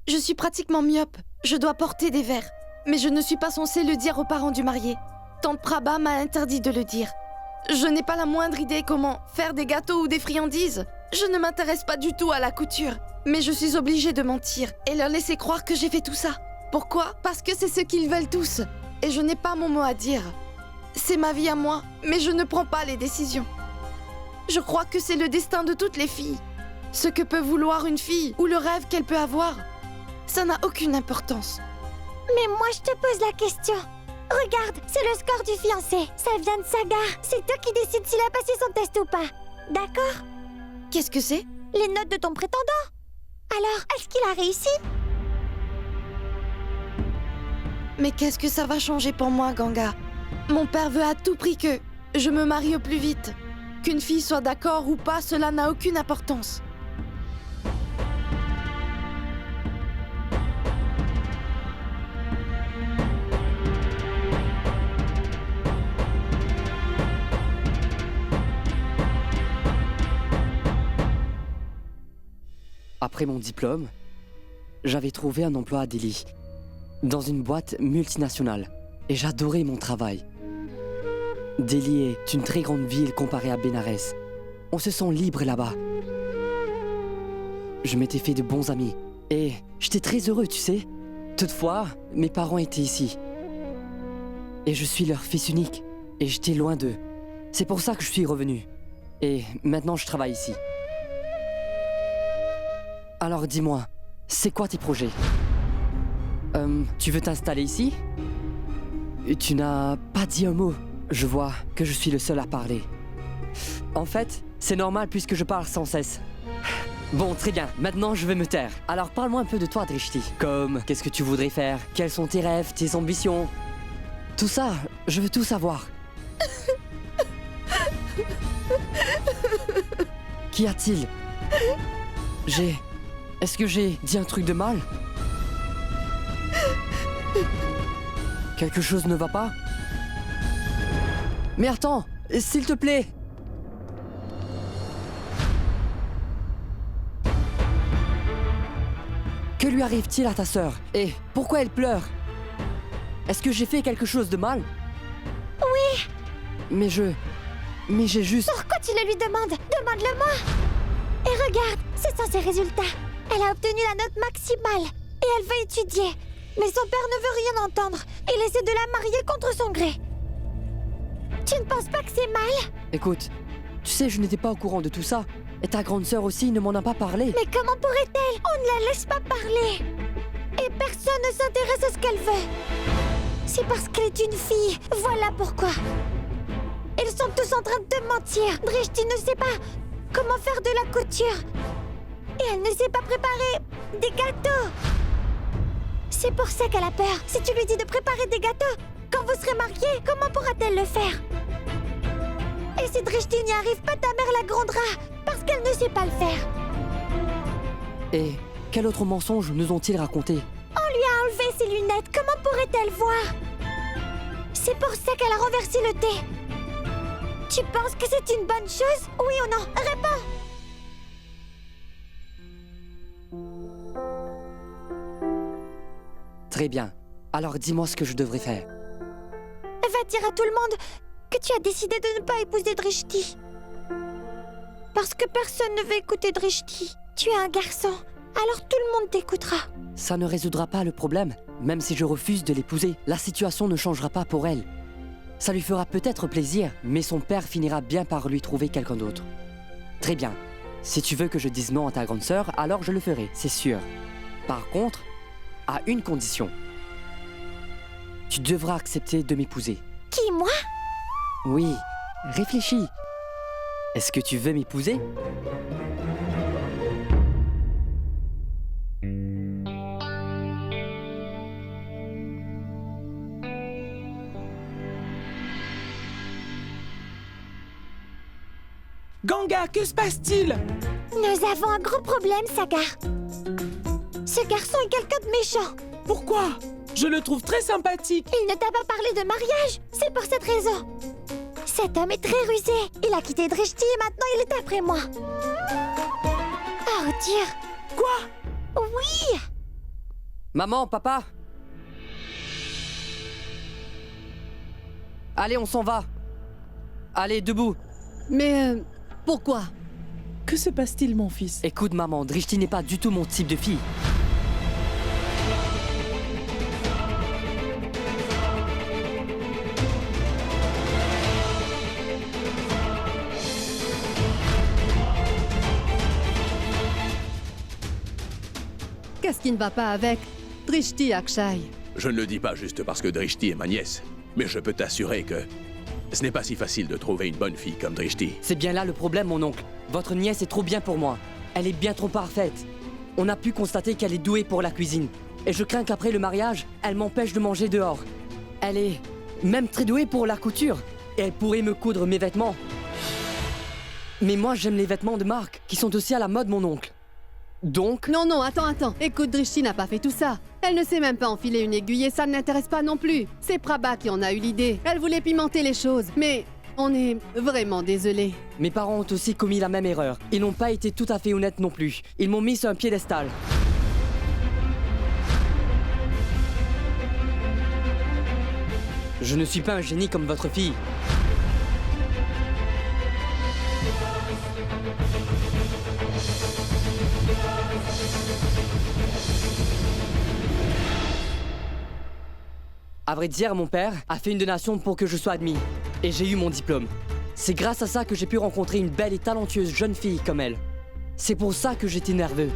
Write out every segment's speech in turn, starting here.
Je suis pratiquement myope. Je dois porter des verres. Mais je ne suis pas censée le dire aux parents du marié. Tante Prabha m'a interdit de le dire. Je n'ai pas la moindre idée comment faire des gâteaux ou des friandises. Je ne m'intéresse pas du tout à la couture. Mais je suis obligée de mentir et leur laisser croire que j'ai fait tout ça. Pourquoi? Parce que c'est ce qu'ils veulent tous. Et je n'ai pas mon mot à dire. C'est ma vie à moi, mais je ne prends pas les décisions. Je crois que c'est le destin de toutes les filles. Ce que peut vouloir une fille ou le rêve qu'elle peut avoir, ça n'a aucune importance. Mais moi, je te pose la question. Regarde, c'est le score du fiancé. Ça vient de Sagar. C'est toi qui décides s'il a passé son test ou pas. D'accord? Qu'est-ce que c'est? Les notes de ton prétendant. Alors, est-ce qu'il a réussi? Mais qu'est-ce que ça va changer pour moi, Ganga? Mon père veut à tout prix que je me marie au plus vite. Qu'une fille soit d'accord ou pas, cela n'a aucune importance. Après mon diplôme, j'avais trouvé un emploi à Delhi, dans une boîte multinationale, et j'adorais mon travail. Delhi est une très grande ville comparée à Bénarès. On se sent libre là-bas. Je m'étais fait de bons amis, et j'étais très heureux, tu sais. Toutefois, mes parents étaient ici. Et je suis leur fils unique, et j'étais loin d'eux. C'est pour ça que je suis revenu. Et maintenant, je travaille ici. Alors dis-moi, c'est quoi tes projets? Tu veux t'installer ici? Tu n'as pas dit un mot. Je vois que je suis le seul à parler. En fait, c'est normal puisque je parle sans cesse. Bon, très bien, maintenant je vais me taire. Alors parle-moi un peu de toi, Drishti. Comme, qu'est-ce que tu voudrais faire? Quels sont tes rêves, tes ambitions? Tout ça, je veux tout savoir. Qu'y a-t-il? Est-ce que j'ai dit un truc de mal? Quelque chose ne va pas? Mais attends, s'il te plaît! Que lui arrive-t-il à ta sœur? Et pourquoi elle pleure? Est-ce que j'ai fait quelque chose de mal? Oui! Mais j'ai juste... Pourquoi tu le lui demandes? Demande-le-moi! Et regarde, c'est ça ses résultats. Elle a obtenu la note maximale et elle veut étudier. Mais son père ne veut rien entendre. Il essaie de la marier contre son gré. Tu ne penses pas que c'est mal? Écoute, tu sais, je n'étais pas au courant de tout ça. Et ta grande sœur aussi ne m'en a pas parlé. Mais comment pourrait-elle? On ne la laisse pas parler. Et personne ne s'intéresse à ce qu'elle veut. C'est parce qu'elle est une fille. Voilà pourquoi. Ils sont tous en train de te mentir. Drishti ne sait pas comment faire de la couture. Et elle ne sait pas préparer des gâteaux. C'est pour ça qu'elle a peur. Si tu lui dis de préparer des gâteaux, quand vous serez mariés, comment pourra-t-elle le faire? Et si Drishti n'y arrive pas, ta mère la grondera, parce qu'elle ne sait pas le faire. Et quel autre mensonge nous ont-ils raconté? On lui a enlevé ses lunettes, comment pourrait-elle voir? C'est pour ça qu'elle a renversé le thé. Tu penses que c'est une bonne chose? Oui ou non? Réponds! Très bien. Alors dis-moi ce que je devrais faire. Va dire à tout le monde que tu as décidé de ne pas épouser Drishti. Parce que personne ne veut écouter Drishti. Tu es un garçon, alors tout le monde t'écoutera. Ça ne résoudra pas le problème. Même si je refuse de l'épouser, la situation ne changera pas pour elle. Ça lui fera peut-être plaisir, mais son père finira bien par lui trouver quelqu'un d'autre. Très bien. Si tu veux que je dise non à ta grande sœur, alors je le ferai, c'est sûr. Par contre, à une condition. Tu devras accepter de m'épouser. Qui, moi? Oui, réfléchis. Est-ce que tu veux m'épouser? Ganga, que se passe-t-il? Nous avons un gros problème, Sagar. Ce garçon est quelqu'un de méchant. Pourquoi? Je le trouve très sympathique. Il ne t'a pas parlé de mariage. C'est pour cette raison. Cet homme est très rusé. Il a quitté Drishti et maintenant il est après moi. Oh, Dieu. Quoi? Oui. Maman, papa? Allez, on s'en va. Allez, debout. Mais pourquoi? Que se passe-t-il, mon fils? Écoute, maman, Drishti n'est pas du tout mon type de fille. Qu'est-ce qui ne va pas avec Drishti, Akshay? Je ne le dis pas juste parce que Drishti est ma nièce, mais je peux t'assurer que ce n'est pas si facile de trouver une bonne fille comme Drishti. C'est bien là le problème, mon oncle. Votre nièce est trop bien pour moi. Elle est bien trop parfaite. On a pu constater qu'elle est douée pour la cuisine. Et je crains qu'après le mariage, elle m'empêche de manger dehors. Elle est même très douée pour la couture. Et elle pourrait me coudre mes vêtements. Mais moi, j'aime les vêtements de marque, qui sont aussi à la mode, mon oncle. Donc... Non, attends. Écoute, Drishti n'a pas fait tout ça. Elle ne sait même pas enfiler une aiguille et ça ne l'intéresse pas non plus. C'est Prabha qui en a eu l'idée. Elle voulait pimenter les choses, mais on est vraiment désolé. Mes parents ont aussi commis la même erreur. Ils n'ont pas été tout à fait honnêtes non plus. Ils m'ont mis sur un piédestal. Je ne suis pas un génie comme votre fille. À vrai dire, mon père a fait une donation pour que je sois admis. Et j'ai eu mon diplôme. C'est grâce à ça que j'ai pu rencontrer une belle et talentueuse jeune fille comme elle. C'est pour ça que j'étais nerveux.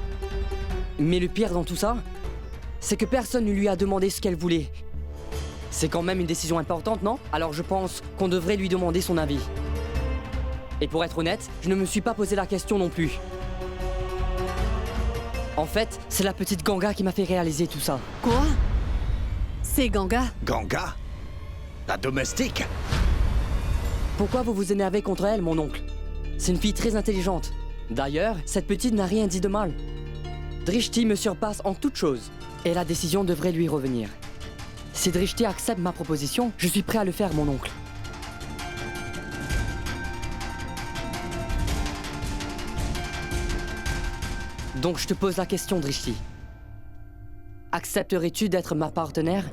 Mais le pire dans tout ça, c'est que personne ne lui a demandé ce qu'elle voulait. C'est quand même une décision importante, non? Alors je pense qu'on devrait lui demander son avis. Et pour être honnête, je ne me suis pas posé la question non plus. En fait, c'est la petite Ganga qui m'a fait réaliser tout ça. Quoi? C'est Ganga? Ganga? La domestique? Pourquoi vous vous énervez contre elle, mon oncle? C'est une fille très intelligente. D'ailleurs, cette petite n'a rien dit de mal. Drishti me surpasse en toute chose. Et la décision devrait lui revenir. Si Drishti accepte ma proposition, je suis prêt à le faire, mon oncle. Donc je te pose la question, Drishti. Accepterais-tu d'être ma partenaire?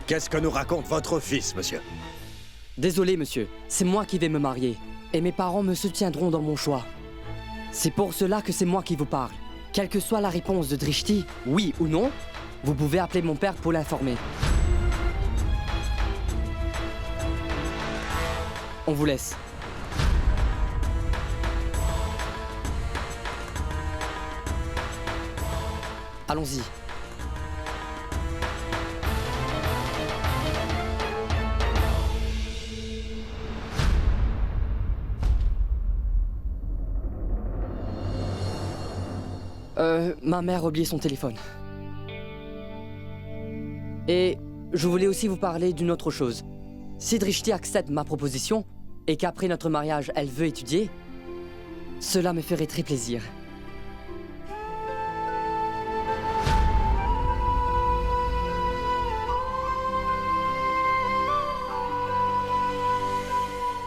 Qu'est-ce que nous raconte votre fils, monsieur? Désolé, monsieur. C'est moi qui vais me marier. Et mes parents me soutiendront dans mon choix. C'est pour cela que c'est moi qui vous parle. Quelle que soit la réponse de Drishti, oui ou non, vous pouvez appeler mon père pour l'informer. On vous laisse. Allons-y. Ma mère a oublié son téléphone. Et je voulais aussi vous parler d'une autre chose. Si Drishti accepte ma proposition, et qu'après notre mariage, elle veut étudier, cela me ferait très plaisir.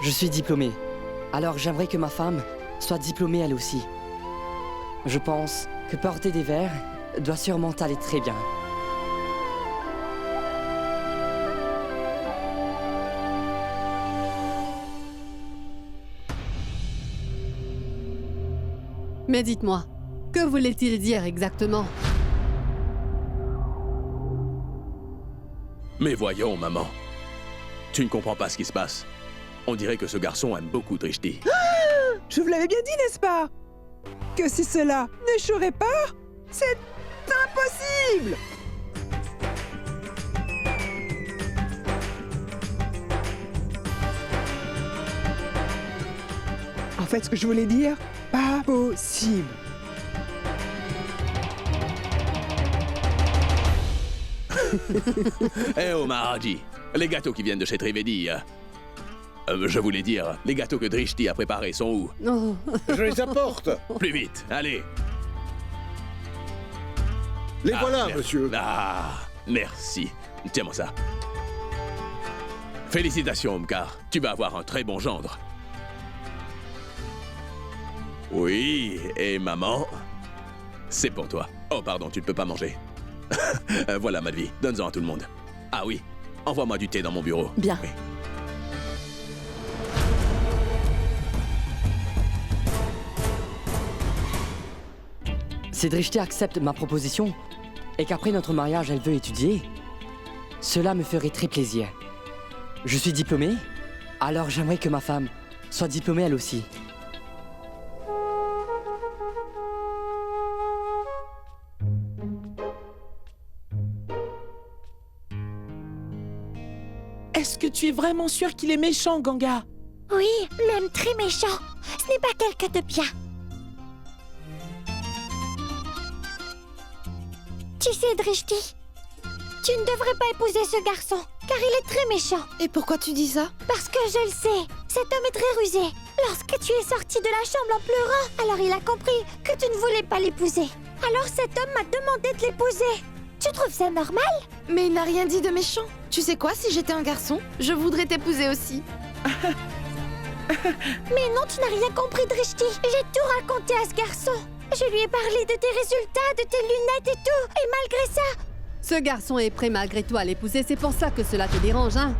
Je suis diplômé, alors j'aimerais que ma femme soit diplômée elle aussi. Je pense que porter des verres doit sûrement aller très bien. Mais dites-moi, que voulait-il dire exactement? Mais voyons, maman. Tu ne comprends pas ce qui se passe. On dirait que ce garçon aime beaucoup Drishti. Je vous l'avais bien dit, n'est-ce pas? Que si cela n'échouerait pas, c'est impossible! En fait, ce que je voulais dire, pas possible. Eh oh, Maharaji, les gâteaux qui viennent de chez Trivedi, je voulais dire, les gâteaux que Drishti a préparés sont où? Oh. Je les apporte. Plus vite, allez. Les voilà, merde. monsieur. Ah, Merci. Tiens-moi ça. Félicitations, Omkar. Tu vas avoir un très bon gendre. Oui, et maman, c'est pour toi. Oh, pardon, tu ne peux pas manger. Voilà, Madvi, donne-en à tout le monde. Ah oui, envoie-moi du thé dans mon bureau. Bien. Oui. Si Drishti accepte ma proposition et qu'après notre mariage elle veut étudier, cela me ferait très plaisir. Je suis diplômé, alors j'aimerais que ma femme soit diplômée elle aussi. Est-ce que tu es vraiment sûr qu'il est méchant, Ganga? Oui, même très méchant. Ce n'est pas quelqu'un de bien. Tu sais, Drishti, tu ne devrais pas épouser ce garçon, car il est très méchant. Et pourquoi tu dis ça? Parce que je le sais, cet homme est très rusé. Lorsque tu es sorti de la chambre en pleurant, alors il a compris que tu ne voulais pas l'épouser. Alors cet homme m'a demandé de l'épouser. Tu trouves ça normal? Mais il n'a rien dit de méchant. Tu sais quoi, si j'étais un garçon, je voudrais t'épouser aussi. Mais non, tu n'as rien compris, Drishti. J'ai tout raconté à ce garçon. Je lui ai parlé de tes résultats, de tes lunettes et tout. Et malgré ça... Ce garçon est prêt malgré tout à l'épouser, c'est pour ça que cela te dérange, hein?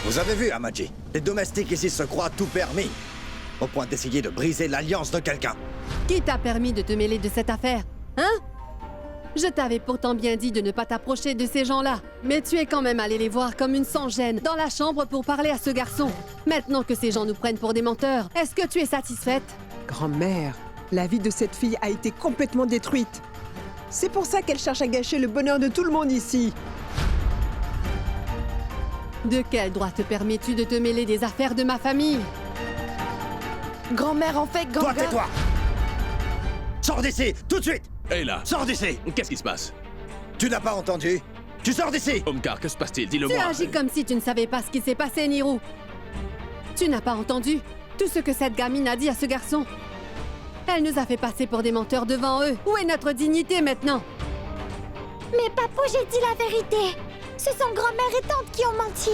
Vous avez vu, Amadji? Les domestiques ici se croient tout permis, au point d'essayer de briser l'alliance de quelqu'un. Qui t'a permis de te mêler de cette affaire? Hein? Je t'avais pourtant bien dit de ne pas t'approcher de ces gens-là. Mais tu es quand même allé les voir comme une sans-gêne dans la chambre pour parler à ce garçon. Maintenant que ces gens nous prennent pour des menteurs, est-ce que tu es satisfaite? Grand-mère, la vie de cette fille a été complètement détruite. C'est pour ça qu'elle cherche à gâcher le bonheur de tout le monde ici. De quel droit te permets-tu de te mêler des affaires de ma famille? Grand-mère, en fait, Toi, Ganga... tais-toi! Sors d'ici, tout de suite! Et là, Sors d'ici! qu'est-ce qui se passe? Tu n'as pas entendu? Tu sors d'ici! Omkar, que se passe-t-il? Tu Dis-le-moi. agis comme si tu ne savais pas ce qui s'est passé, Nirou. Tu n'as pas entendu tout ce que cette gamine a dit à ce garçon? Elle nous a fait passer pour des menteurs devant eux. Où est notre dignité maintenant? Mais papou, j'ai dit la vérité. Ce sont grand-mère et tante qui ont menti.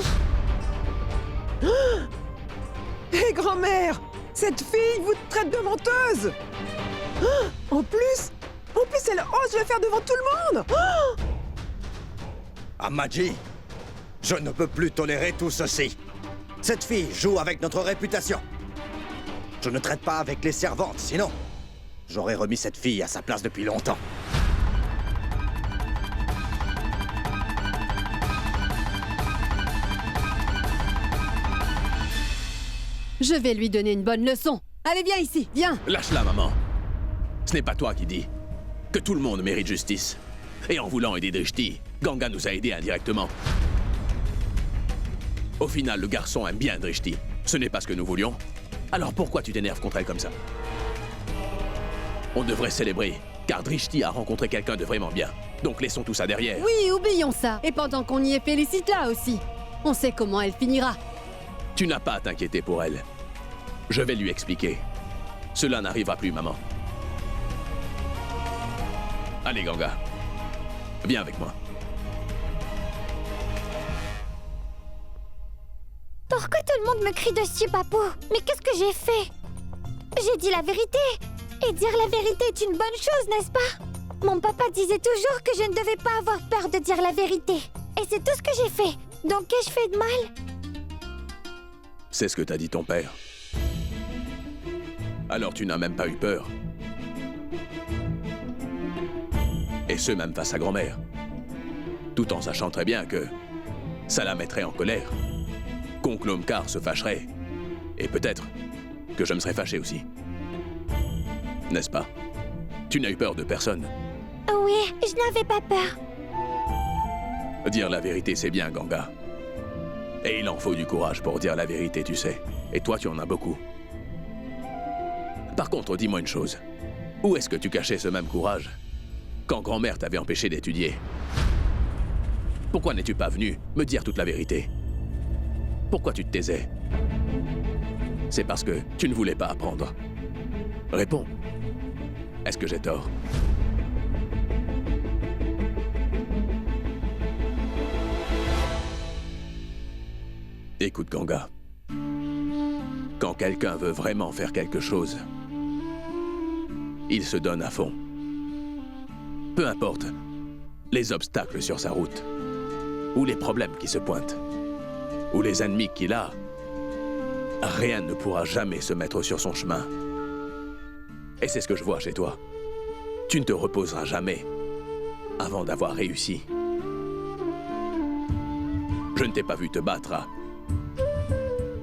Hé, grand-mère! Cette fille vous traite de menteuse! En plus, elle ose le faire devant tout le monde! Amadji, je ne peux plus tolérer tout ceci. Cette fille joue avec notre réputation. Je ne traite pas avec les servantes, sinon j'aurais remis cette fille à sa place depuis longtemps. Je vais lui donner une bonne leçon. Allez, viens ici, viens. Lâche-la, maman. Ce n'est pas toi qui dis que tout le monde mérite justice. Et en voulant aider Drishti, Ganga nous a aidés indirectement. Au final, le garçon aime bien Drishti. Ce n'est pas ce que nous voulions. Alors pourquoi tu t'énerves contre elle comme ça? On devrait célébrer, car Drishti a rencontré quelqu'un de vraiment bien. Donc laissons tout ça derrière. Oui, oublions ça. Et pendant qu'on y est, félicite-la aussi. On sait comment elle finira. Tu n'as pas à t'inquiéter pour elle. Je vais lui expliquer. Cela n'arrivera plus, maman. Allez, Ganga. Viens avec moi. Pourquoi tout le monde me crie dessus, papou? Mais qu'est-ce que j'ai fait? J'ai dit la vérité. Et dire la vérité est une bonne chose, n'est-ce pas? Mon papa disait toujours que je ne devais pas avoir peur de dire la vérité. Et c'est tout ce que j'ai fait. Donc qu'ai-je fait de mal? C'est ce que t'a dit ton père. Alors tu n'as même pas eu peur. Et ce, même face à grand-mère. Tout en sachant très bien que ça la mettrait en colère. Qu'oncle Omkar se fâcherait. Et peut-être que je me serais fâché aussi. N'est-ce pas? Tu n'as eu peur de personne. Oui, je n'avais pas peur. Dire la vérité, c'est bien, Ganga. Et il en faut du courage pour dire la vérité, tu sais. Et toi, tu en as beaucoup. Par contre, dis-moi une chose. Où est-ce que tu cachais ce même courage quand grand-mère t'avait empêché d'étudier? Pourquoi n'es-tu pas venu me dire toute la vérité? Pourquoi tu te taisais? C'est parce que tu ne voulais pas apprendre. Réponds. Est-ce que j'ai tort? Écoute, Ganga. Quand quelqu'un veut vraiment faire quelque chose, il se donne à fond. Peu importe les obstacles sur sa route, ou les problèmes qui se pointent, ou les ennemis qu'il a, rien ne pourra jamais se mettre sur son chemin. Et c'est ce que je vois chez toi. Tu ne te reposeras jamais avant d'avoir réussi. Je ne t'ai pas vu te battre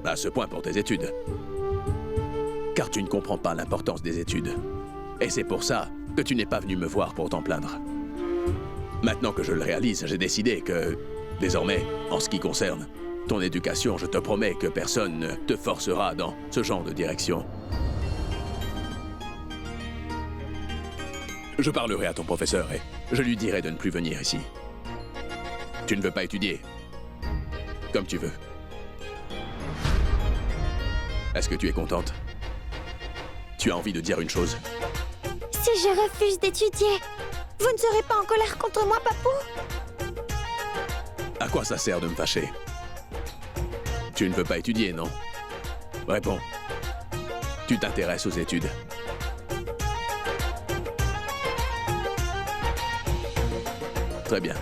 à ce point pour tes études. Car tu ne comprends pas l'importance des études. Et c'est pour ça que tu n'es pas venu me voir pour t'en plaindre. Maintenant que je le réalise, j'ai décidé que, désormais, en ce qui concerne ton éducation, je te promets que personne ne te forcera dans ce genre de direction. Je parlerai à ton professeur et je lui dirai de ne plus venir ici. Tu ne veux pas étudier? Comme tu veux. Est-ce que tu es contente? Tu as envie de dire une chose? Si je refuse d'étudier, vous ne serez pas en colère contre moi, Papou? À quoi ça sert de me fâcher? Tu ne veux pas étudier, non? Réponds. Tu t'intéresses aux études. Très bien.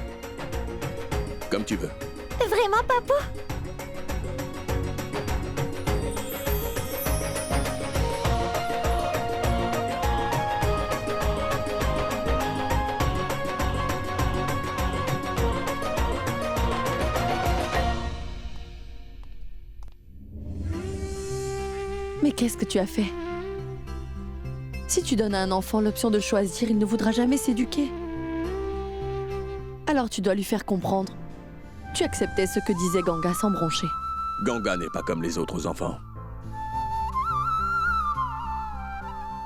Comme tu veux. Vraiment, Papou? Mais qu'est-ce que tu as fait? Si tu donnes à un enfant l'option de choisir, il ne voudra jamais s'éduquer. Alors tu dois lui faire comprendre. Tu acceptais ce que disait Ganga sans broncher. Ganga n'est pas comme les autres enfants.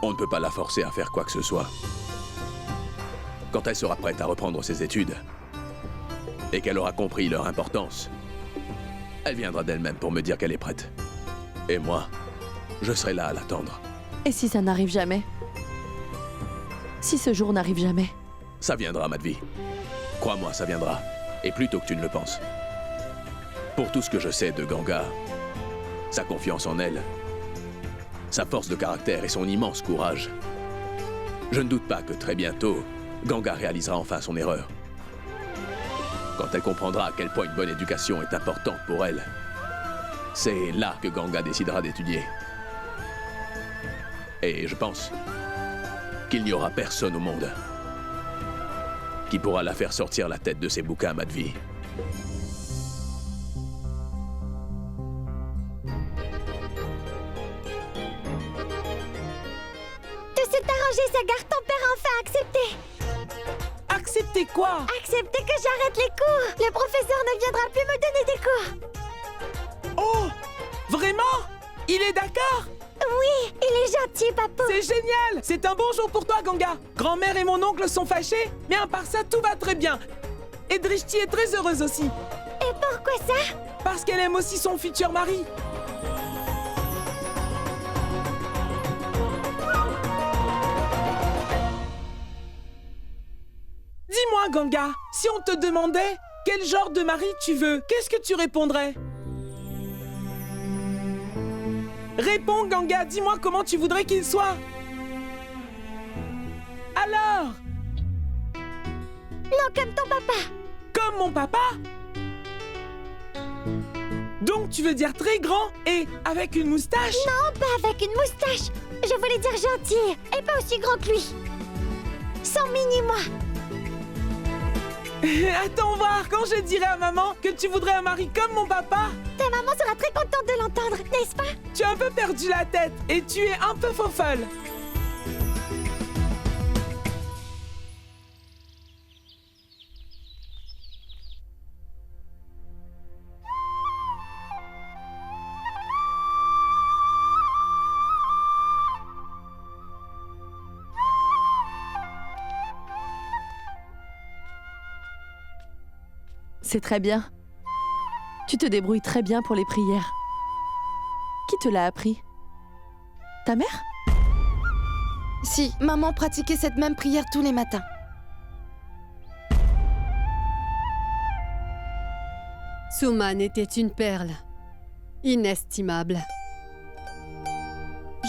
On ne peut pas la forcer à faire quoi que ce soit. Quand elle sera prête à reprendre ses études, et qu'elle aura compris leur importance, elle viendra d'elle-même pour me dire qu'elle est prête. Et moi, je serai là à l'attendre. Et si ça n'arrive jamais? Si ce jour n'arrive jamais? Ça viendra, Madhvi. Crois-moi, ça viendra. Et plus tôt que tu ne le penses. Pour tout ce que je sais de Ganga, sa confiance en elle, sa force de caractère et son immense courage, je ne doute pas que très bientôt, Ganga réalisera enfin son erreur. Quand elle comprendra à quel point une bonne éducation est importante pour elle, c'est là que Ganga décidera d'étudier. Et je pense qu'il n'y aura personne au monde qui pourra la faire sortir la tête de ses bouquins, Madhvi. Tout s'est arrangé, Sagar. Ton père a enfin accepté. Accepter quoi? Accepté que j'arrête les cours. Le professeur ne viendra plus me donner des cours. Oh! Vraiment? Il est d'accord? Oui, il est gentil, Papou. C'est génial! C'est un bon jour pour toi, Ganga. Grand-mère et mon oncle sont fâchés, mais à part ça, tout va très bien. Et Drishti est très heureuse aussi. Et pourquoi ça? Parce qu'elle aime aussi son futur mari. Dis-moi, Ganga, si on te demandait quel genre de mari tu veux, qu'est-ce que tu répondrais? Réponds, Ganga, dis-moi comment tu voudrais qu'il soit. Alors? Non, comme ton papa. Comme mon papa? Donc tu veux dire très grand et avec une moustache? Non, pas avec une moustache. Je voulais dire gentil et pas aussi grand que lui. Sans mini-moi. Attends voir, quand je dirai à maman que tu voudrais un mari comme mon papa, Ta maman sera très contente de l'entendre, n'est-ce pas? tu as un peu perdu la tête et tu es un peu faux-folle. C'est très bien. Tu te débrouilles très bien pour les prières. Qui te l'a appris? Ta mère? Si, maman pratiquait cette même prière tous les matins. Suman était une perle. Inestimable.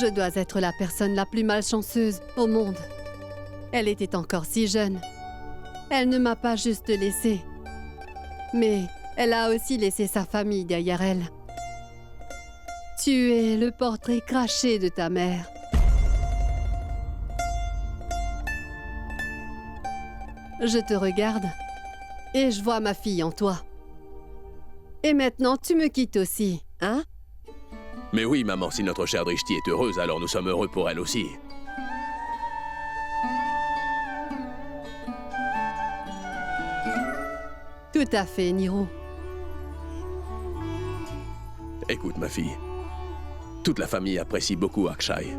Je dois être la personne la plus malchanceuse au monde. Elle était encore si jeune. Elle ne m'a pas juste laissée. Mais elle a aussi laissé sa famille derrière elle. Tu es le portrait craché de ta mère. Je te regarde et je vois ma fille en toi. Et maintenant, tu me quittes aussi, hein? Mais oui, maman, si notre chère Drishti est heureuse, alors nous sommes heureux pour elle aussi. Tout à fait, Niro. Écoute, ma fille. Toute la famille apprécie beaucoup Akshay.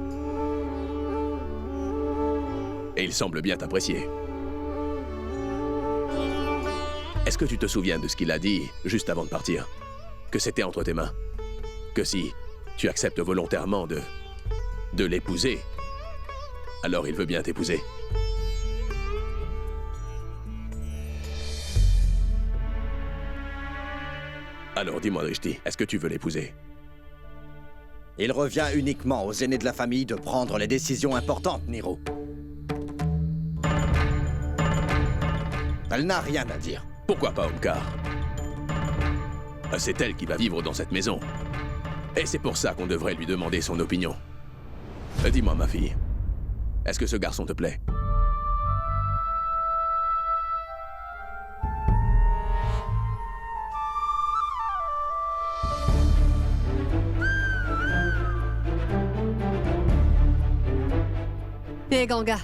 Et il semble bien t'apprécier. Est-ce que tu te souviens de ce qu'il a dit juste avant de partir? Que c'était entre tes mains? Que si tu acceptes volontairement de l'épouser, alors il veut bien t'épouser. Alors dis-moi, Drishti, est-ce que tu veux l'épouser? Il revient uniquement aux aînés de la famille de prendre les décisions importantes, Niro. Elle n'a rien à dire. Pourquoi pas, Omkar? C'est elle qui va vivre dans cette maison. Et c'est pour ça qu'on devrait lui demander son opinion. Dis-moi, ma fille, est-ce que ce garçon te plaît? Hé, Ganga.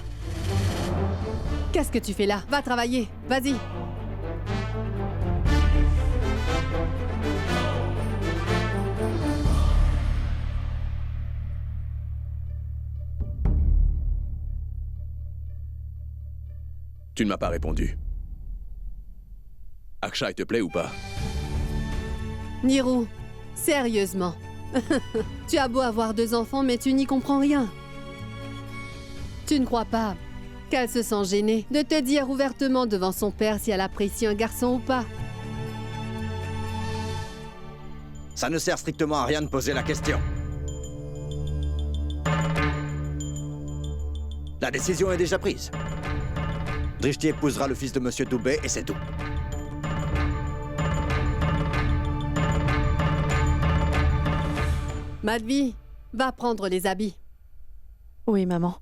Qu'est-ce que tu fais là? Va travailler, vas-y. Tu ne m'as pas répondu. Akshay te plaît ou pas? Niro, sérieusement. Tu as beau avoir 2 enfants, mais tu n'y comprends rien. Tu ne crois pas qu'elle se sent gênée de te dire ouvertement devant son père si elle apprécie un garçon ou pas? Ça ne sert strictement à rien de poser la question. La décision est déjà prise. Drishti épousera le fils de Monsieur Dubé et c'est tout. Madhvi, va prendre les habits. Oui, maman.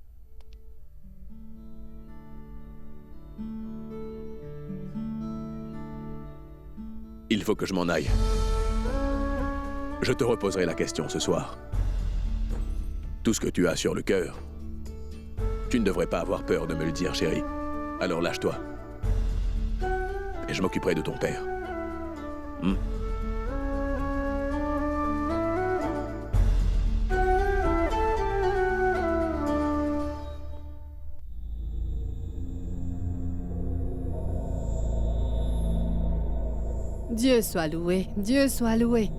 Il faut que je m'en aille. Je te reposerai la question ce soir. Tout ce que tu as sur le cœur, tu ne devrais pas avoir peur de me le dire, chérie. Alors lâche-toi. Et je m'occuperai de ton père. Dieu soit loué, Dieu soit loué.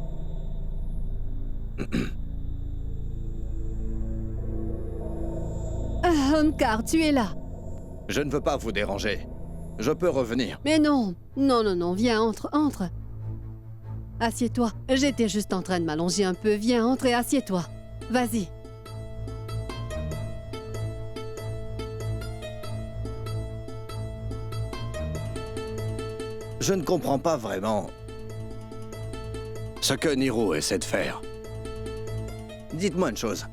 Omkar, tu es là. Je ne veux pas vous déranger. Je peux revenir. Mais non, non, non, non, viens, entre. Assieds-toi. J'étais juste en train de m'allonger un peu. Viens, entre et assieds-toi. Vas-y. Je ne comprends pas vraiment ce que Niro essaie de faire. Dites-moi une chose.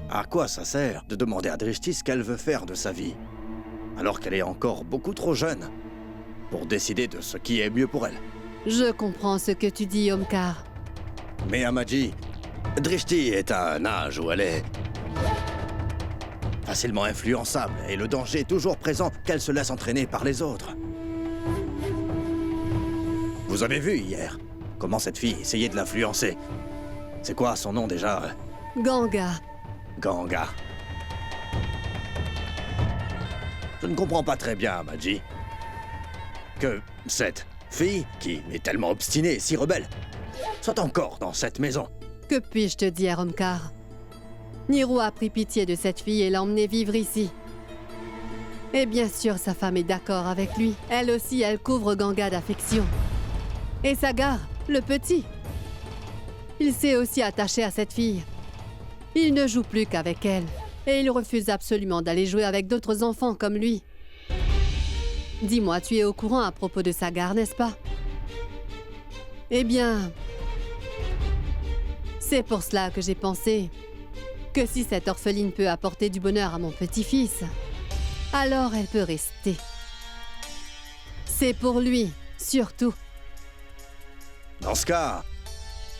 À quoi ça sert de demander à Drishti ce qu'elle veut faire de sa vie, alors qu'elle est encore beaucoup trop jeune pour décider de ce qui est mieux pour elle? Je comprends ce que tu dis, Omkar. Mais Amaji, Drishti est à un âge où elle est facilement influençable et le danger est toujours présent qu'elle se laisse entraîner par les autres. Vous avez vu hier comment cette fille essayait de l'influencer. C'est quoi son nom déjà? Ganga. Ganga. Je ne comprends pas très bien, Amaji, que cette fille, qui est tellement obstinée et si rebelle, soit encore dans cette maison. Que puis-je te dire, Omkar? Niro a pris pitié de cette fille et l'a emmenée vivre ici. Et bien sûr, sa femme est d'accord avec lui. Elle aussi, elle couvre Ganga d'affection. Et Sagar, le petit, il s'est aussi attaché à cette fille. Il ne joue plus qu'avec elle. Et il refuse absolument d'aller jouer avec d'autres enfants comme lui. Dis-moi, tu es au courant à propos de Sagar, n'est-ce pas? Eh bien, c'est pour cela que j'ai pensé que si cette orpheline peut apporter du bonheur à mon petit-fils, alors elle peut rester. C'est pour lui, surtout. Dans ce cas,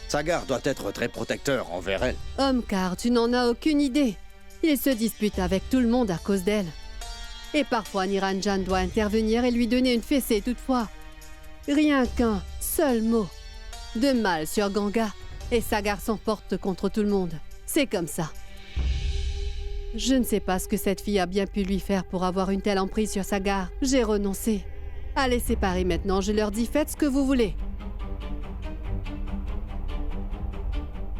Sagar doit être très protecteur envers elle. Omkar, tu n'en as aucune idée. Il se dispute avec tout le monde à cause d'elle. Et parfois Niranjan doit intervenir et lui donner une fessée toutefois. Rien qu'un seul mot de mal sur Ganga et Sagar s'emporte contre tout le monde. C'est comme ça. Je ne sais pas ce que cette fille a bien pu lui faire pour avoir une telle emprise sur Sagar. J'ai renoncé. Allez, séparer maintenant, je leur dis faites ce que vous voulez.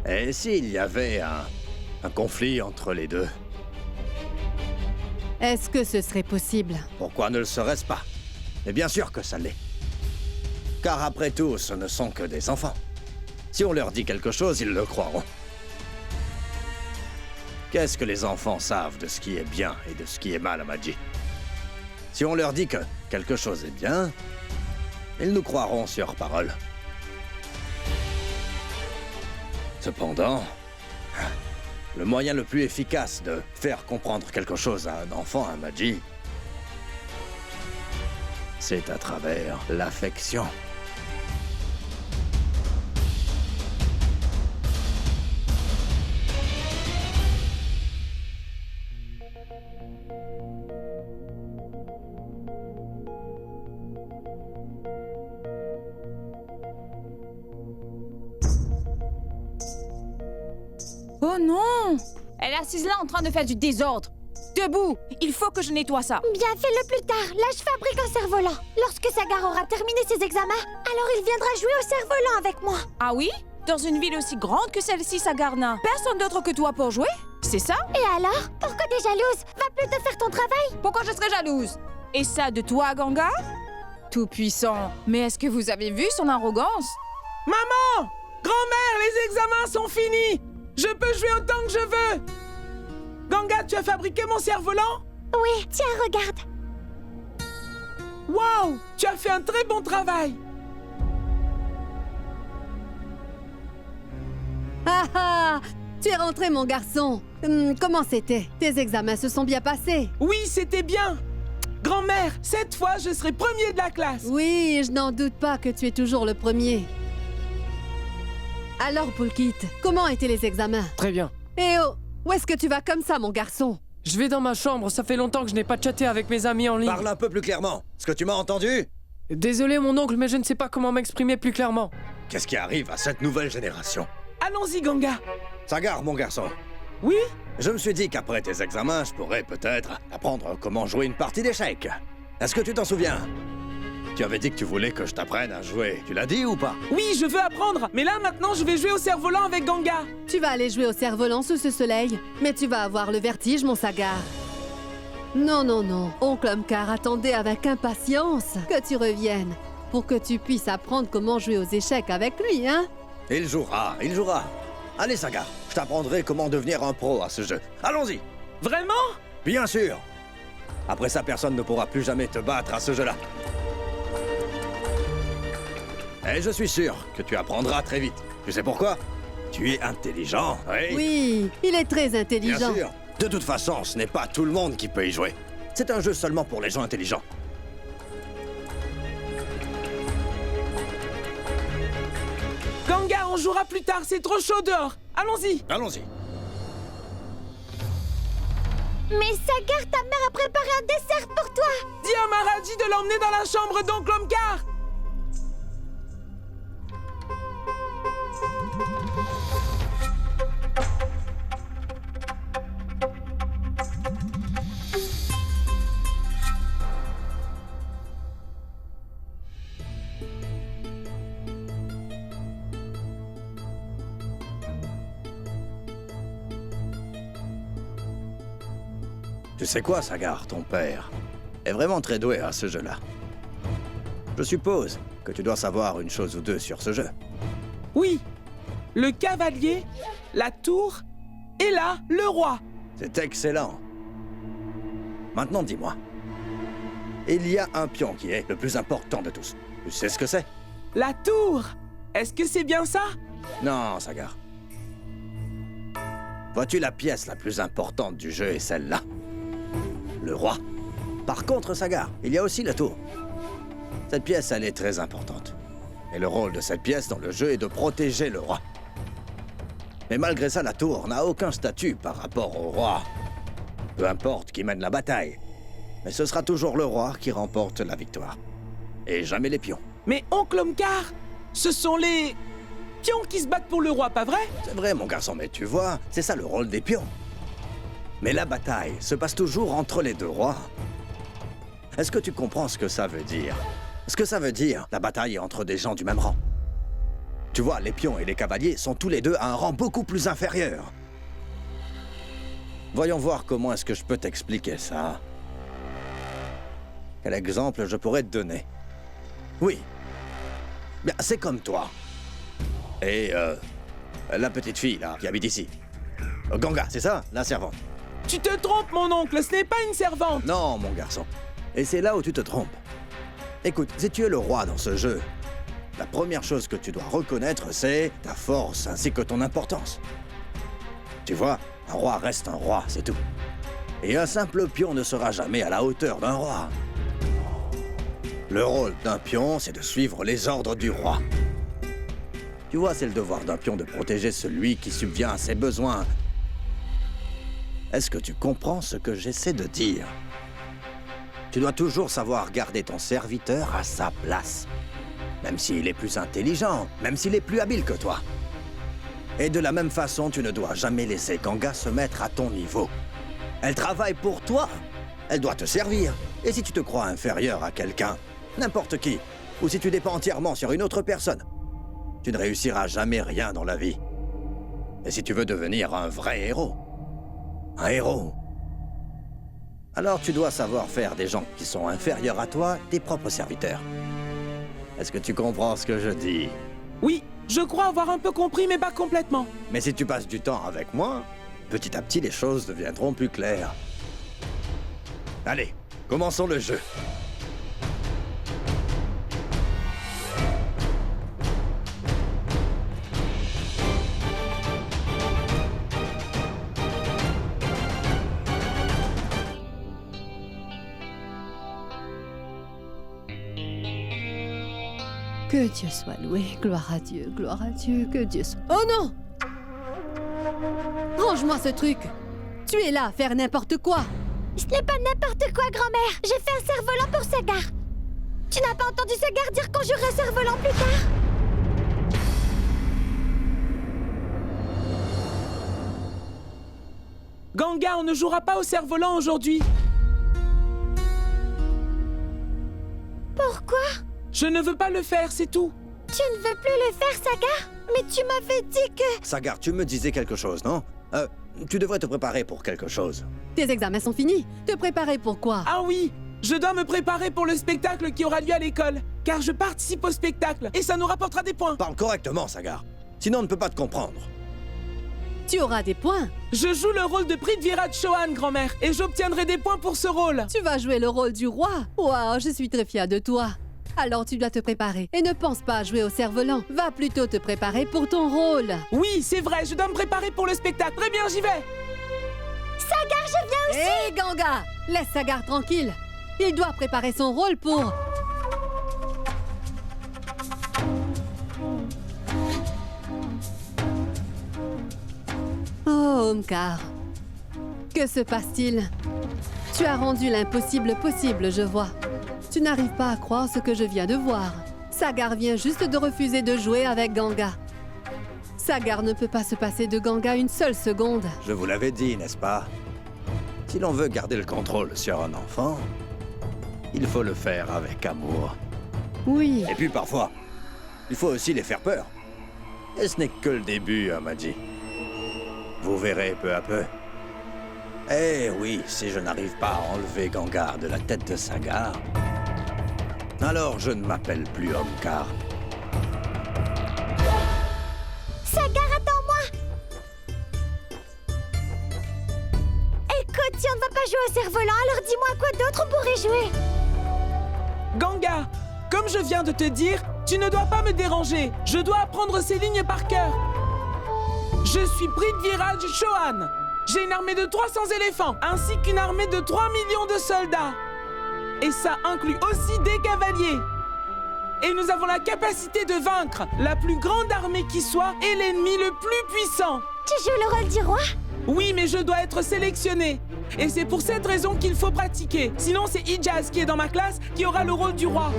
Et s'il y avait un conflit entre les deux, Est-ce que ce serait possible? pourquoi ne le serait-ce pas? Et bien sûr que ça l'est. Car après tout, ce ne sont que des enfants. Si on leur dit quelque chose, ils le croiront. Qu'est-ce que les enfants savent de ce qui est bien et de ce qui est mal à Maji? Si on leur dit que quelque chose est bien, ils nous croiront sur parole. Cependant, le moyen le plus efficace de faire comprendre quelque chose à un enfant, à Maji, c'est à travers l'affection. Oh non! Elle est assise là en train de faire du désordre. Debout! Il faut que je nettoie ça. Bien, fais-le plus tard. Là, je fabrique un cerf-volant. Lorsque Sagar aura terminé ses examens, alors il viendra jouer au cerf-volant avec moi. Ah oui? Dans une ville aussi grande que celle-ci, Sagarna, personne d'autre que toi pour jouer? C'est ça? Et alors? Pourquoi t'es jalouse? Va plutôt faire ton travail. Pourquoi je serais jalouse? Et ça de toi, Ganga? Tout-puissant. Mais est-ce que vous avez vu son arrogance? Maman! Grand-mère, les examens sont finis! Je peux jouer autant que je veux! Ganga, tu as fabriqué mon cerf-volant? Oui, tiens, regarde. Waouh! Tu as fait un très bon travail! Ah ah! Tu es rentré, mon garçon. Comment c'était? Tes examens se sont bien passés? Oui, c'était bien! Grand-mère, cette fois, je serai premier de la classe! Oui, je n'en doute pas que tu es toujours le premier. Alors, Pulkit, comment étaient les examens? Très bien. Eh oh! Où est-ce que tu vas comme ça, mon garçon? Je vais dans ma chambre, ça fait longtemps que je n'ai pas chatté avec mes amis en ligne. Parle un peu plus clairement. Est-ce que tu m'as entendu? Désolé mon oncle, mais je ne sais pas comment m'exprimer plus clairement. Qu'est-ce qui arrive à cette nouvelle génération? Allons-y, Ganga! Sagar, mon garçon. Oui? Je me suis dit qu'après tes examens, je pourrais peut-être apprendre comment jouer une partie d'échecs. Est-ce que tu t'en souviens? Tu avais dit que tu voulais que je t'apprenne à jouer. Tu l'as dit ou pas? Oui, je veux apprendre! Mais là, maintenant, je vais jouer au cerf-volant avec Ganga! Tu vas aller jouer au cerf-volant sous ce soleil, mais tu vas avoir le vertige, mon Sagar. Non, non, non. Oncle Omkar attendait avec impatience que tu reviennes pour que tu puisses apprendre comment jouer aux échecs avec lui, hein? Il jouera, il jouera. Allez, Sagar, je t'apprendrai comment devenir un pro à ce jeu. Allons-y! Vraiment? Bien sûr! Après ça, personne ne pourra plus jamais te battre à ce jeu-là. Et je suis sûr que tu apprendras très vite. Tu sais pourquoi? Tu es intelligent, oui? Oui, il est très Bien intelligent. sûr. De toute façon, ce n'est pas tout le monde qui peut y jouer. C'est un jeu seulement pour les gens intelligents. Ganga, on jouera plus tard, c'est trop chaud dehors! Allons-y! Allons-y. Mais Sagar, ta mère a préparé un dessert pour toi. Dis à Maharaji de l'emmener dans la chambre d'oncle Omkar! Tu sais quoi, Sagar, ton père est vraiment très doué à ce jeu-là. Je suppose que tu dois savoir une chose ou deux sur ce jeu. Oui, le cavalier, la tour, et là, le roi. C'est excellent. Maintenant, dis-moi. Il y a un pion qui est le plus important de tous. Tu sais ce que c'est? La tour. Est-ce que c'est bien ça? Non, Sagar. Vois-tu, la pièce la plus importante du jeu est celle-là. Le roi. Par contre, Sagar, il y a aussi la tour. Cette pièce, elle est très importante. Et le rôle de cette pièce dans le jeu est de protéger le roi. Mais malgré ça, la tour n'a aucun statut par rapport au roi. Peu importe qui mène la bataille. Mais ce sera toujours le roi qui remporte la victoire. Et jamais les pions. Mais oncle Omkar, ce sont les pions qui se battent pour le roi, pas vrai? C'est vrai, mon garçon, mais tu vois, c'est ça le rôle des pions. Mais la bataille se passe toujours entre les deux rois. Est-ce que tu comprends ce que ça veut dire? Ce que ça veut dire, la bataille est entre des gens du même rang. Tu vois, les pions et les cavaliers sont tous les deux à un rang beaucoup plus inférieur. Voyons voir comment est-ce que je peux t'expliquer ça. Quel exemple je pourrais te donner? Oui. Bien, c'est comme toi. Et, la petite fille, là, qui habite ici. Ganga, c'est ça? La servante. Tu te trompes, mon oncle, ce n'est pas une servante. Non, mon garçon. Et c'est là où tu te trompes. Écoute, si tu es le roi dans ce jeu, la première chose que tu dois reconnaître, c'est ta force ainsi que ton importance. Tu vois, un roi reste un roi, c'est tout. Et un simple pion ne sera jamais à la hauteur d'un roi. Le rôle d'un pion, c'est de suivre les ordres du roi. Tu vois, c'est le devoir d'un pion de protéger celui qui subvient à ses besoins. Est-ce que tu comprends ce que j'essaie de dire? Tu dois toujours savoir garder ton serviteur à sa place. Même s'il est plus intelligent, même s'il est plus habile que toi. Et de la même façon, tu ne dois jamais laisser Ganga se mettre à ton niveau. Elle travaille pour toi. Elle doit te servir. Et si tu te crois inférieur à quelqu'un, n'importe qui, ou si tu dépends entièrement sur une autre personne, tu ne réussiras jamais rien dans la vie. Et si tu veux devenir un vrai héros, alors tu dois savoir faire des gens qui sont inférieurs à toi tes propres serviteurs. Est-ce que tu comprends ce que je dis? Oui, je crois avoir un peu compris, mais pas complètement. Mais si tu passes du temps avec moi, petit à petit les choses deviendront plus claires. Allez, commençons le jeu. Que Dieu soit loué, gloire à Dieu, que Dieu soit... Oh non! Range-moi ce truc! Tu es là à faire n'importe quoi! Ce n'est pas n'importe quoi, grand-mère. J'ai fait un cerf-volant pour Sagar. Tu n'as pas entendu Sagar dire qu'on jouerait cerf-volant plus tard? Ganga, on ne jouera pas au cerf-volant aujourd'hui. Pourquoi? Je ne veux pas le faire, c'est tout. Tu ne veux plus le faire, Sagar? Mais tu m'avais dit que... Sagar, tu me disais quelque chose, non? Tu devrais te préparer pour quelque chose. Tes examens sont finis. Te préparer pour quoi? Ah oui, je dois me préparer pour le spectacle qui aura lieu à l'école. Car je participe au spectacle et ça nous rapportera des points. Parle correctement, Sagar. Sinon, on ne peut pas te comprendre. Tu auras des points. Je joue le rôle de Prithviraj Chauhan, grand-mère, et j'obtiendrai des points pour ce rôle. Tu vas jouer le rôle du roi. Waouh, je suis très fière de toi. Alors tu dois te préparer. Et ne pense pas à jouer au cerf-volant. Va plutôt te préparer pour ton rôle. Oui, c'est vrai, je dois me préparer pour le spectacle. Très bien, j'y vais. Sagar, je viens aussi. Hé, Ganga! Laisse Sagar tranquille. Il doit préparer son rôle pour... Oh, Omkar. Que se passe-t-il? Tu as rendu l'impossible possible, je vois. Tu n'arrives pas à croire ce que je viens de voir. Sagar vient juste de refuser de jouer avec Ganga. Sagar ne peut pas se passer de Ganga une seule seconde. Je vous l'avais dit, n'est-ce pas? Si l'on veut garder le contrôle sur un enfant, il faut le faire avec amour. Oui. Et puis parfois, il faut aussi les faire peur. Et ce n'est que le début, Amadji. Vous verrez peu à peu. Eh oui, si je n'arrive pas à enlever Gengar de la tête de Sagar, alors je ne m'appelle plus Omkar. Sagar, attends-moi! Écoute, si on ne va pas jouer au cerf-volant, alors dis-moi à quoi d'autre on pourrait jouer? Gengar, comme je viens de te dire, tu ne dois pas me déranger. Je dois apprendre ces lignes par cœur. Je suis Prithviraj Chauhan. J'ai une armée de 300 éléphants, ainsi qu'une armée de 3 millions de soldats. Et ça inclut aussi des cavaliers. Et nous avons la capacité de vaincre la plus grande armée qui soit et l'ennemi le plus puissant. Tu joues le rôle du roi? Oui, mais je dois être sélectionné. Et c'est pour cette raison qu'il faut pratiquer. Sinon, c'est Ijaz qui est dans ma classe qui aura le rôle du roi.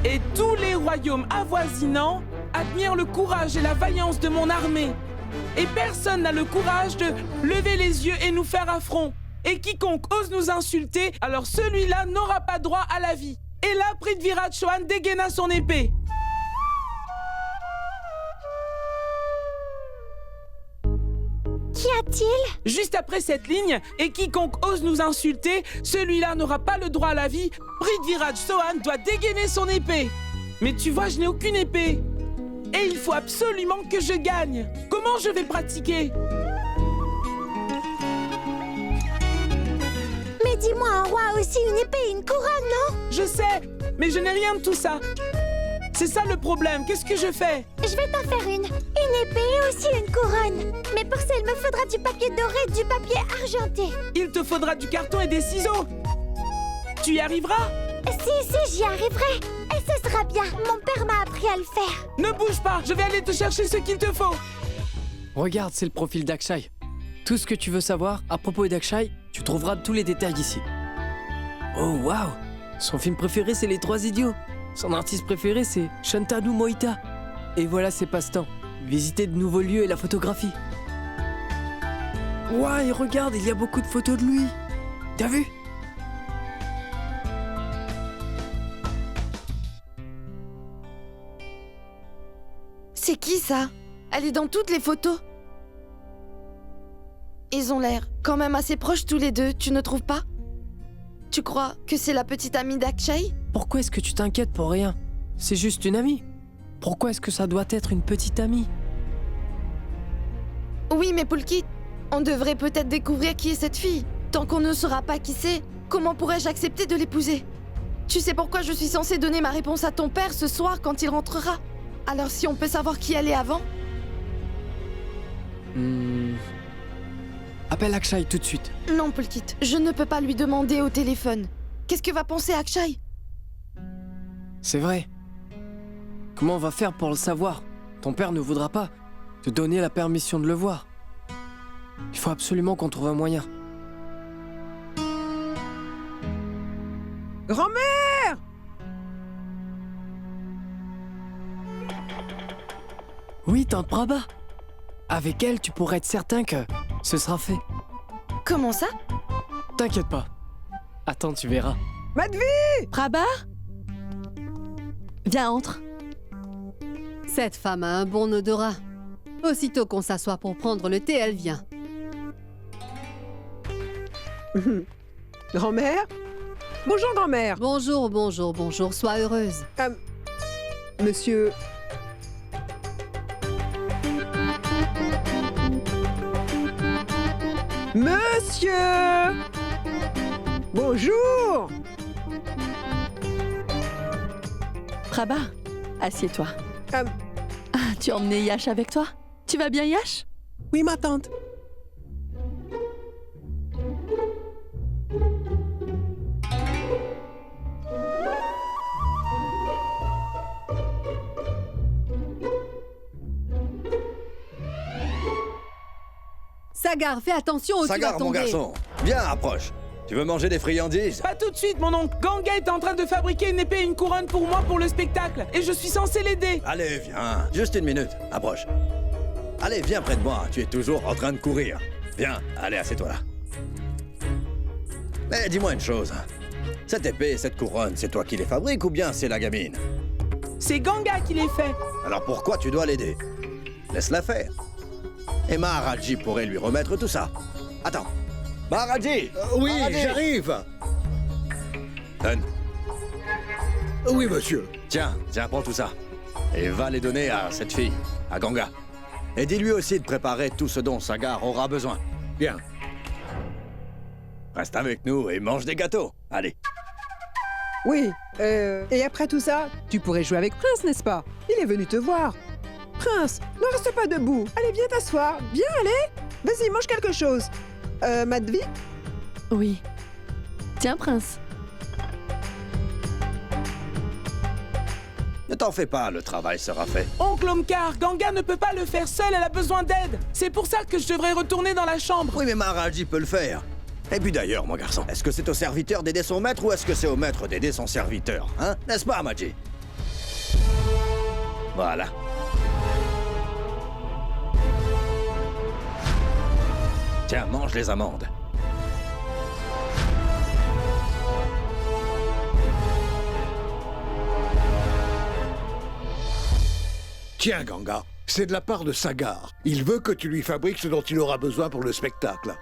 Et tous les royaumes avoisinants admirent le courage et la vaillance de mon armée. Et personne n'a le courage de lever les yeux et nous faire affront. Et quiconque ose nous insulter, alors celui-là n'aura pas droit à la vie. Et là, Prithviraj Chauhan dégaina son épée. Qu'y a-t-il? Juste après cette ligne, et quiconque ose nous insulter, celui-là n'aura pas le droit à la vie. Prithviraj Chauhan doit dégainer son épée. Mais tu vois, je n'ai aucune épée. Et il faut absolument que je gagne. Comment je vais pratiquer? Mais dis-moi, un roi a aussi une épée et une couronne, non? Je sais, mais je n'ai rien de tout ça. C'est ça le problème, qu'est-ce que je fais? Je vais t'en faire une épée et aussi une couronne. Mais pour ça, il me faudra du papier doré et du papier argenté. Il te faudra du carton et des ciseaux. Tu y arriveras? Si, j'y arriverai. Et ce sera bien. Mon père m'a appris à le faire. Ne bouge pas, je vais aller te chercher ce qu'il te faut. Regarde, c'est le profil d'Akshay. Tout ce que tu veux savoir à propos d'Akshay, tu trouveras tous les détails ici. Oh waouh! Son film préféré, c'est Les Trois Idiots. Son artiste préféré, c'est Shantanu Moita. Et voilà ses passe-temps. Visiter de nouveaux lieux et la photographie. Ouah, et regarde, il y a beaucoup de photos de lui. T'as vu? C'est qui ça? Elle est dans toutes les photos. Ils ont l'air quand même assez proches tous les deux, tu ne trouves pas? Tu crois que c'est la petite amie d'Akshay? Pourquoi est-ce que tu t'inquiètes pour rien? C'est juste une amie. Pourquoi est-ce que ça doit être une petite amie? Oui, mais Poulkit, on devrait peut-être découvrir qui est cette fille. Tant qu'on ne saura pas qui c'est, comment pourrais-je accepter de l'épouser? Tu sais pourquoi je suis censée donner ma réponse à ton père ce soir quand il rentrera? Alors si on peut savoir qui elle est avant? Appelle Akshay tout de suite. Non, Poulkit, je ne peux pas lui demander au téléphone. Qu'est-ce que va penser Akshay? C'est vrai. Comment on va faire pour le savoir? Ton père ne voudra pas te donner la permission de le voir. Il faut absolument qu'on trouve un moyen. Grand-mère! Oui, tante Prabha. Avec elle, tu pourrais être certain que ce sera fait. Comment ça? T'inquiète pas. Attends, tu verras. Madhvi! Prabha? Viens, entre. Cette femme a un bon odorat. Aussitôt qu'on s'assoit pour prendre le thé, elle vient. Grand-mère? Bonjour, grand-mère. Bonjour, bonjour, bonjour, sois heureuse. Monsieur... Monsieur! Bonjour! Prabha, assieds-toi. Ah, tu as emmené Yash avec toi? Tu vas bien, Yash? Oui, ma tante. Sagar, fais attention ou tu vas Sagar, tomber. mon garçon, viens, approche. Tu veux manger des friandises? Pas tout de suite, mon oncle. Ganga est en train de fabriquer une épée et une couronne pour moi pour le spectacle. Et je suis censé l'aider. Allez, viens, juste une minute, approche. Allez, viens près de moi, tu es toujours en train de courir. Viens, allez, assieds-toi là. Mais dis-moi une chose. Cette épée et cette couronne, c'est toi qui les fabriques ou bien c'est la gamine? C'est Ganga qui les fait. Alors pourquoi tu dois l'aider? Laisse-la faire. Et Maharaji pourrait lui remettre tout ça. Attends, Maharaji! Oui, Maharaji! j'arrive. Hun, Oui, monsieur. Tiens, prends tout ça. Et va les donner à cette fille, à Ganga. Et dis-lui aussi de préparer tout ce dont Sagar aura besoin. Bien. Reste avec nous et mange des gâteaux. Allez. Oui, et après tout ça, tu pourrais jouer avec Prince, n'est-ce pas? Il est venu te voir. Prince, ne reste pas debout. Allez, viens t'asseoir. Viens, allez. Vas-y, mange quelque chose. Madhvi? Oui. Tiens, Prince. Ne t'en fais pas, le travail sera fait. Oncle Omkar, Ganga ne peut pas le faire seule, elle a besoin d'aide. C'est pour ça que je devrais retourner dans la chambre. Oui, mais Maharaji peut le faire. Et puis d'ailleurs, mon garçon, est-ce que c'est au serviteur d'aider son maître ou est-ce que c'est au maître d'aider son serviteur? Hein? N'est-ce pas, Maji? Voilà. Tiens, mange les amandes. Tiens, Ganga, c'est de la part de Sagar. Il veut que tu lui fabriques ce dont il aura besoin pour le spectacle.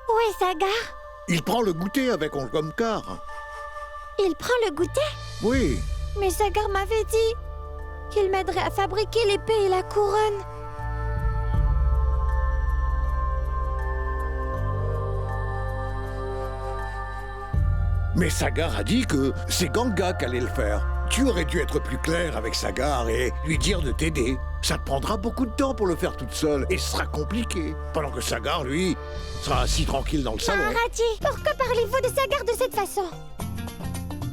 Où est Sagar? Il prend le goûter avec Oncle Omkar. Il prend le goûter? Oui. Mais Sagar m'avait dit qu'il m'aiderait à fabriquer l'épée et la couronne. Mais Sagar a dit que c'est Ganga qui allait le faire. Tu aurais dû être plus clair avec Sagar et lui dire de t'aider. Ça te prendra beaucoup de temps pour le faire toute seule et ce sera compliqué. Pendant que Sagar, lui, sera assis tranquille dans le salon. Maharaji, pourquoi parlez-vous de Sagar de cette façon?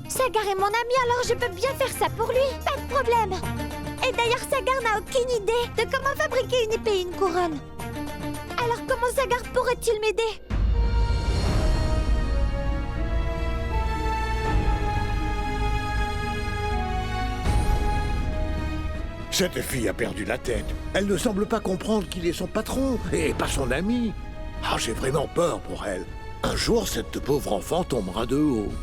Sagar est mon ami, alors je peux bien faire ça pour lui, pas de problème. Et d'ailleurs, Sagar n'a aucune idée de comment fabriquer une épée et une couronne. Alors comment Sagar pourrait-il m'aider? Cette fille a perdu la tête. Elle ne semble pas comprendre qu'il est son patron et pas son ami. Ah, j'ai vraiment peur pour elle. Un jour, cette pauvre enfant tombera de haut.